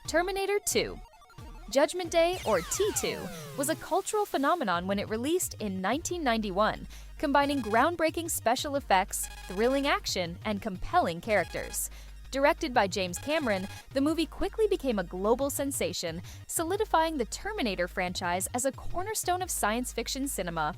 Terminator 2. Judgment Day, or T2, was a cultural phenomenon when it released in 1991, combining groundbreaking special effects, thrilling action, and compelling characters. Directed by James Cameron, the movie quickly became a global sensation, solidifying the Terminator franchise as a cornerstone of science fiction cinema.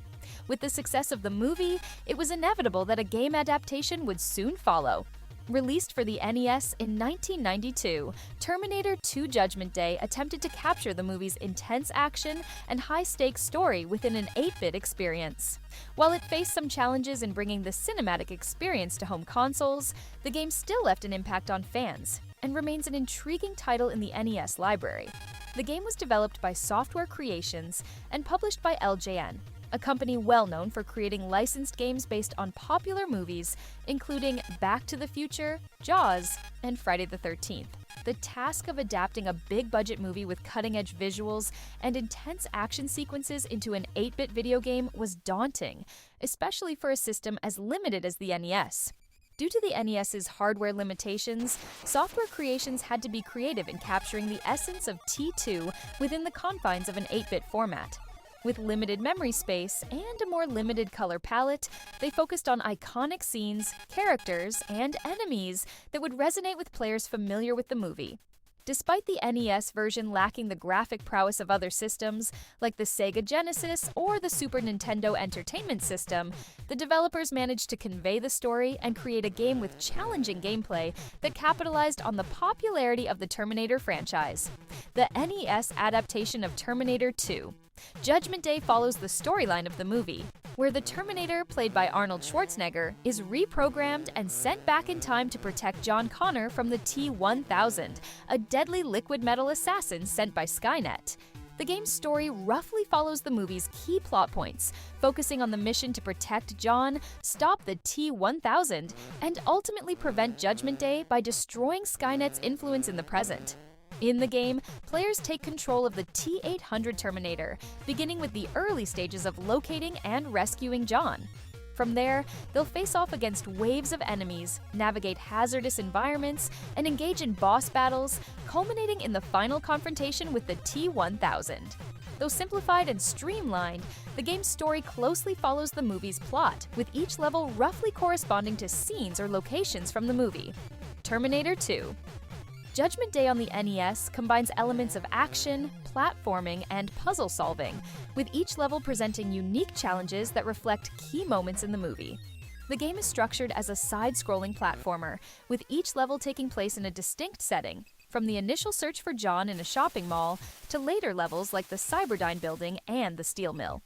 With the success of the movie, it was inevitable that a game adaptation would soon follow. Released for the NES in 1992, Terminator 2 Judgment Day attempted to capture the movie's intense action and high-stakes story within an 8-bit experience. While it faced some challenges in bringing the cinematic experience to home consoles, the game still left an impact on fans and remains an intriguing title in the NES library. The game was developed by Software Creations and published by LJN, a company well known for creating licensed games based on popular movies, including Back to the Future, Jaws, and Friday the 13th. The task of adapting a big-budget movie with cutting-edge visuals and intense action sequences into an 8-bit video game was daunting, especially for a system as limited as the NES. Due to the NES's hardware limitations, Software Creations had to be creative in capturing the essence of T2 within the confines of an 8-bit format. With limited memory space and a more limited color palette, they focused on iconic scenes, characters, and enemies that would resonate with players familiar with the movie. Despite the NES version lacking the graphic prowess of other systems, like the Sega Genesis or the Super Nintendo Entertainment System, the developers managed to convey the story and create a game with challenging gameplay that capitalized on the popularity of the Terminator franchise. The NES adaptation of Terminator 2. Judgment Day follows the storyline of the movie, where the Terminator, played by Arnold Schwarzenegger, is reprogrammed and sent back in time to protect John Connor from the T-1000, a deadly liquid metal assassin sent by Skynet. The game's story roughly follows the movie's key plot points, focusing on the mission to protect John, stop the T-1000, and ultimately prevent Judgment Day by destroying Skynet's influence in the present. In the game, players take control of the T-800 Terminator, beginning with the early stages of locating and rescuing John. From there, they'll face off against waves of enemies, navigate hazardous environments, and engage in boss battles, culminating in the final confrontation with the T-1000. Though simplified and streamlined, the game's story closely follows the movie's plot, with each level roughly corresponding to scenes or locations from the movie. Terminator 2. Judgment Day on the NES combines elements of action, platforming, and puzzle solving, with each level presenting unique challenges that reflect key moments in the movie. The game is structured as a side-scrolling platformer, with each level taking place in a distinct setting, from the initial search for John in a shopping mall to later levels like the Cyberdyne building and the steel mill.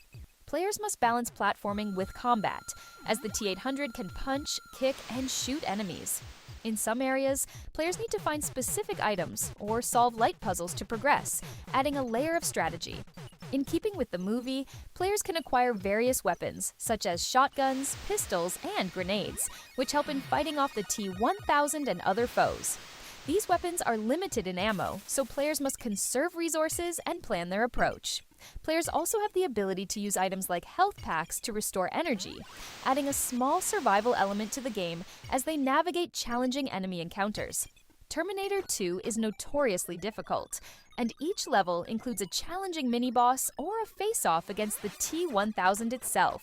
Players must balance platforming with combat, as the T-800 can punch, kick, and shoot enemies. In some areas, players need to find specific items or solve light puzzles to progress, adding a layer of strategy. In keeping with the movie, players can acquire various weapons, such as shotguns, pistols, and grenades, which help in fighting off the T-1000 and other foes. These weapons are limited in ammo, so players must conserve resources and plan their approach. Players also have the ability to use items like health packs to restore energy, adding a small survival element to the game as they navigate challenging enemy encounters. Terminator 2 is notoriously difficult, and each level includes a challenging mini-boss or a face-off against the T-1000 itself.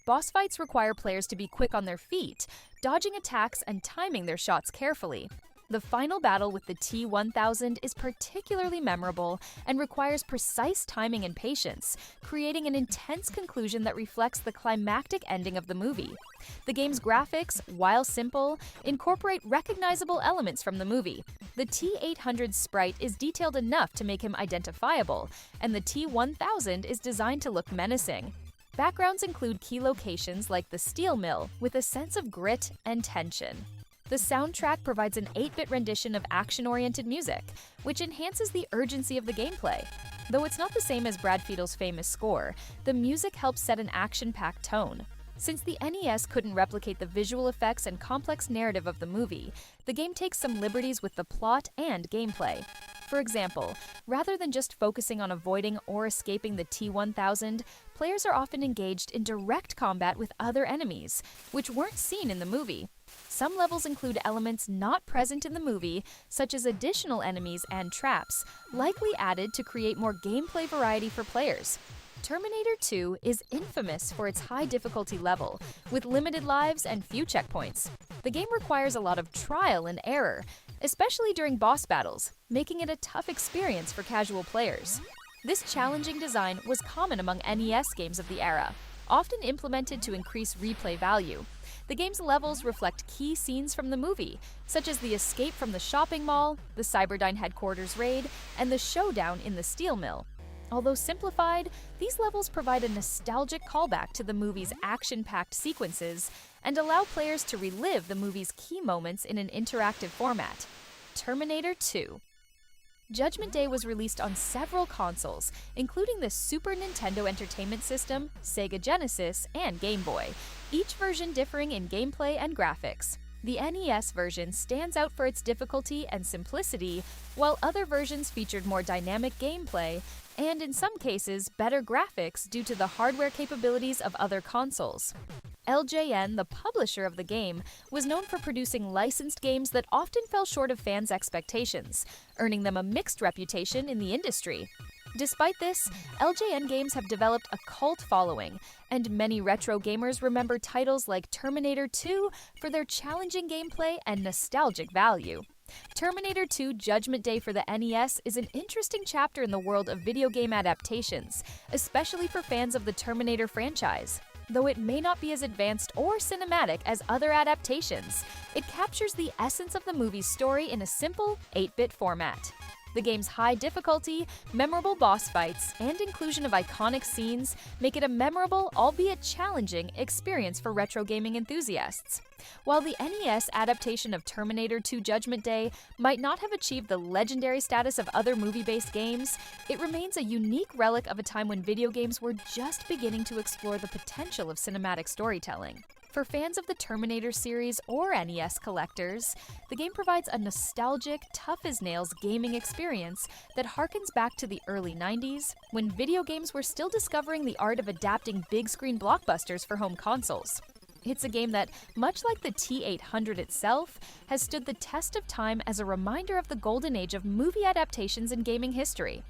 Boss fights require players to be quick on their feet, dodging attacks and timing their shots carefully. The final battle with the T-1000 is particularly memorable and requires precise timing and patience, creating an intense conclusion that reflects the climactic ending of the movie. The game's graphics, while simple, incorporate recognizable elements from the movie. The T-800 sprite is detailed enough to make him identifiable, and the T-1000 is designed to look menacing. Backgrounds include key locations like the steel mill, with a sense of grit and tension. The soundtrack provides an 8-bit rendition of action-oriented music, which enhances the urgency of the gameplay. Though it's not the same as Brad Fiedel's famous score, the music helps set an action-packed tone. Since the NES couldn't replicate the visual effects and complex narrative of the movie, the game takes some liberties with the plot and gameplay. For example, rather than just focusing on avoiding or escaping the T-1000, players are often engaged in direct combat with other enemies, which weren't seen in the movie. Some levels include elements not present in the movie, such as additional enemies and traps, likely added to create more gameplay variety for players. Terminator 2 is infamous for its high difficulty level, with limited lives and few checkpoints. The game requires a lot of trial and error, especially during boss battles, making it a tough experience for casual players. This challenging design was common among NES games of the era, often implemented to increase replay value. The game's levels reflect key scenes from the movie, such as the escape from the shopping mall, the Cyberdyne headquarters raid, and the showdown in the steel mill. Although simplified, these levels provide a nostalgic callback to the movie's action-packed sequences and allow players to relive the movie's key moments in an interactive format. Terminator 2. Judgment Day was released on several consoles, including the Super Nintendo Entertainment System, Sega Genesis, and Game Boy, each version differing in gameplay and graphics. The NES version stands out for its difficulty and simplicity, while other versions featured more dynamic gameplay and, in some cases, better graphics due to the hardware capabilities of other consoles. LJN, the publisher of the game, was known for producing licensed games that often fell short of fans' expectations, earning them a mixed reputation in the industry. Despite this, LJN games have developed a cult following, and many retro gamers remember titles like Terminator 2 for their challenging gameplay and nostalgic value. Terminator 2 Judgment Day for the NES is an interesting chapter in the world of video game adaptations, especially for fans of the Terminator franchise. Though it may not be as advanced or cinematic as other adaptations, it captures the essence of the movie's story in a simple 8-bit format. The game's high difficulty, memorable boss fights, and inclusion of iconic scenes make it a memorable, albeit challenging, experience for retro gaming enthusiasts. While the NES adaptation of Terminator 2 Judgment Day might not have achieved the legendary status of other movie-based games, it remains a unique relic of a time when video games were just beginning to explore the potential of cinematic storytelling. For fans of the Terminator series or NES collectors, the game provides a nostalgic, tough-as-nails gaming experience that harkens back to the early 90s, when video games were still discovering the art of adapting big-screen blockbusters for home consoles. It's a game that, much like the T-800 itself, has stood the test of time as a reminder of the golden age of movie adaptations in gaming history.